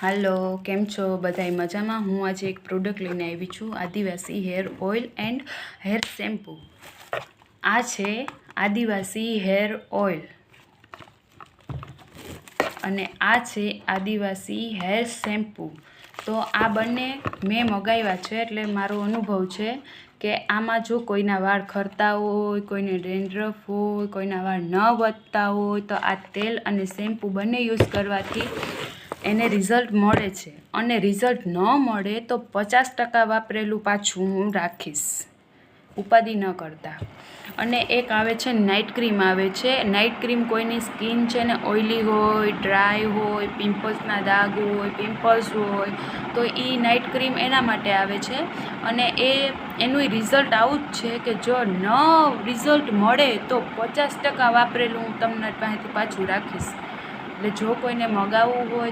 હાલો, કેમ છો બધાય મજામાં? હું આજે એક પ્રોડક્ટ લઈને આવી છું, Adivasi hair oil and hair shampoo. આ છે આદિવાસી હેર ઓઇલ અને આ છે આદિવાસી હેર શેમ્પૂ. તો આ બંને મેં મગાવ્યા છે, એટલે મારો અનુભવ છે કે આમાં જો કોઈના વાળ ખરતા હોય, કોઈને ડેન્ડ્રફ હોય, કોઈના વાળ ન વધતા હોય તો આ તેલ અને શેમ્પૂ બંને યુઝ કરવાથી એને રિઝલ્ટ મળે છે. અને રિઝલ્ટ ન મળે તો 50% વાપરેલું પાછું હું રાખીશ, ઉપાધિ ન કરતા. અને એક આવે છે નાઇટ ક્રીમ આવે છે. નાઇટ ક્રીમ કોઈની સ્કિન છે ને ઓઇલી હોય, ડ્રાય હોય, પિમ્પલ્સના દાગ હોય, પિમ્પલ્સ હોય તો એ નાઇટ ક્રીમ એના માટે આવે છે. અને એનું રિઝલ્ટ આવું જ છે કે જો ન રિઝલ્ટ મળે તો 50% વાપરેલું હું તમને પાસેથી પાછું રાખીશ. એટલે જો કોઈને મગાવવું હોય